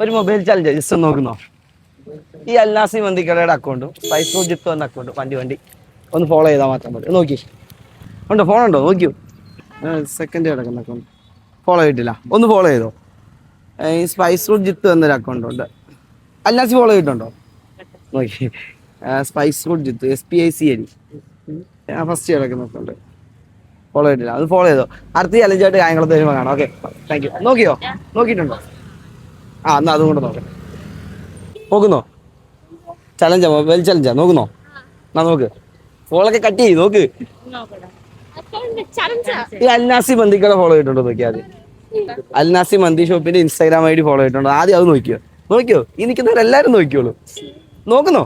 ഒരു mobile challenge just ഒന്ന് നോക്കുന്നോ? ഈ അൽനാസി മന്തിക്കടയുടെ അക്കൗണ്ടും സ്പൈസ് റൂട്ട് ജിത്തു എന്ന അക്കൗണ്ടും വണ്ടി ഒന്ന് ഫോളോ ചെയ്താൽ മാത്രം മതി. നോക്കി ഉണ്ടോ? ഫോണുണ്ടോ? നോക്കിയോ? സെക്കൻഡ് കിടക്കുന്ന അക്കൗണ്ട് ഫോളോ ചെയ്തിട്ടില്ല. ഒന്ന് ഫോളോ ചെയ്തോ. ഈ സ്പൈസ് റൂട്ട് ജിത്തു എന്നൊരു അക്കൗണ്ട് ഉണ്ട്. അൽനാസി ഫോളോ ചെയ്തിട്ടുണ്ടോ? നോക്കി spice route Jithu SPICL first കിടക്കുന്ന അക്കൗണ്ട് ഫോളോ ചെയ്തിട്ടില്ല. അത് ഫോളോ ചെയ്തോ. അടുത്ത ചലഞ്ചായിട്ട് കാര്യങ്ങളൊക്കെ വരുമ്പോൾ കാണാം. Okay, thank you. നോക്കിയോ? നോക്കിയിട്ടുണ്ടോ? എന്നാൽ അതും കൂടെ നോക്കാം. നോക്കുന്നോ? ചലഞ്ചാ, മൊബൈൽ ചലഞ്ചാ. നോക്കുന്നോ? നോക്ക്, ഫോളൊക്കെ കട്ട് ചെയ്ത് നോക്ക്. ഈ അൽനാസി മന്തിക്കട ഫോളോ ചെയ്തിട്ടുണ്ടോ? നോക്കിയാൽ അൽനാസി മന്തി ഷോപ്പിന്റെ Instagram ID ഫോളോ ചെയ്തിട്ടുണ്ടോ? ആദ്യം അത് നോക്കിയോ. ഈ നിൽക്കുന്നവരെല്ലാരും നോക്കിയോളൂ. നോക്കുന്നോ?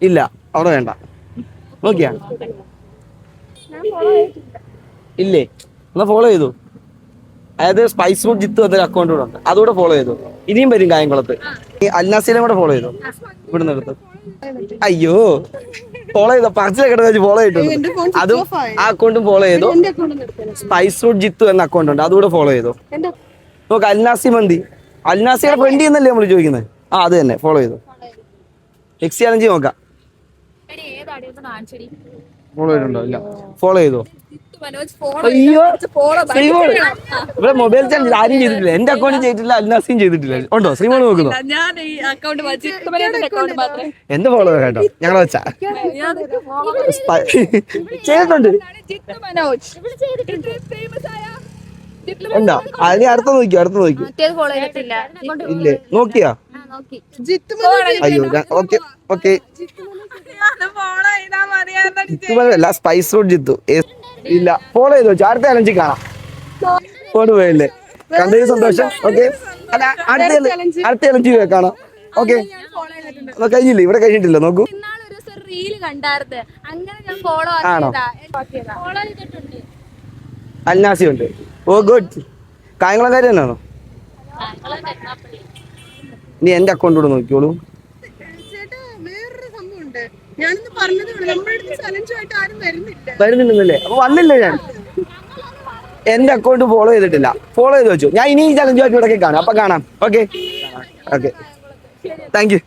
ഇല്ല, അവിടെ വേണ്ട. നോക്കിയാ ഇല്ലേ? എന്നാ ഫോളോ ചെയ്തു. അതായത് സ്പൈസ് റൂട്ട് ജിത്തു എന്നൊരു അക്കൗണ്ട് കൂടെ ഉണ്ട്, അതുകൂടെ ഫോളോ ചെയ്തു. ഇനിയും വരും കായംകുളത്ത്. ഈ അൽനാസിനെ കൂടെ ഫോളോ ചെയ്തു. ഇവിടുന്ന് എടുത്ത് അയ്യോ ഫോളോ ചെയ്തോ. പറച്ചിലൊക്കെ വെച്ച് ഫോളോ ചെയ്തിട്ടുണ്ട്. അതും ആ അക്കൗണ്ടും ഫോളോ ചെയ്തു. സ്പൈസ് റൂട്ട് ജിത്തു എന്ന അക്കൗണ്ട് ഉണ്ട്, അതുകൂടെ ഫോളോ ചെയ്തു. നോക്ക്, അൽനാസി മന്തി. അൽനാസിയുടെ ഫ്രണ്ട് എന്നല്ലേ നമ്മൾ ചോദിക്കുന്നത്? അത് തന്നെ ഫോളോ ചെയ്തു. നെക്സ്റ്റ് ചാലഞ്ച് നോക്കാം. ഫോളോ ചെയ്തിട്ടുണ്ടോ? ഇല്ല, ഫോളോ ചെയ്തോ. അയ്യോ, ഇവിടെ മൊബൈൽ ചാലഞ്ച് ആരും ചെയ്തിട്ടില്ല. എന്റെ അക്കൗണ്ട് ചെയ്തിട്ടില്ല, അൽനാസിയും ചെയ്തിട്ടില്ല. ഉണ്ടോ? ശ്രീമോൾ നോക്കുന്നു. എന്റെ ഫോളോ കേട്ടോ, ഞങ്ങളെ വെച്ചാ ചെയ്തിട്ടുണ്ട്. ഉണ്ടോ? അതിന് അടുത്ത നോക്കിയോ. ഇല്ലേ? നോക്കിയാ? അയ്യോ, ഓക്കെ. അല്ല, സ്പൈസ് റൂട്ട് ജിത്തു. ഇല്ല, ഫോളോ ചെയ്തോ. അടുത്ത ചലഞ്ചിൽ കാണാം. പോയില്ലേ? കണ്ടതിന് സന്തോഷം. ഓക്കെ, അല്ല അടുത്ത ചലഞ്ച് കാണാം. ഓക്കെ, കഴിഞ്ഞില്ലേ? ഇവിടെ കഴിഞ്ഞിട്ടില്ല. നോക്കൂ. ആണോ? അൽനാസി ഉണ്ട്. ഓ ഗുഡ്. കായംകുളംകാരി തന്നെയാണോ? നീ എന്റെ അക്കൗണ്ട് കൂടെ നോക്കിയോളൂ. വരുന്നില്ലെന്നല്ലേ? അപ്പൊ വന്നില്ല. ഞാൻ എന്റെ അക്കൗണ്ട് ഫോളോ ചെയ്തിട്ടില്ല. ഫോളോ ചെയ്ത് വെച്ചു. ഞാൻ ഇനി ഈ ചലഞ്ചുമായിട്ട് ഇവിടെ കാണാം. അപ്പൊ കാണാം. Okay, thank U.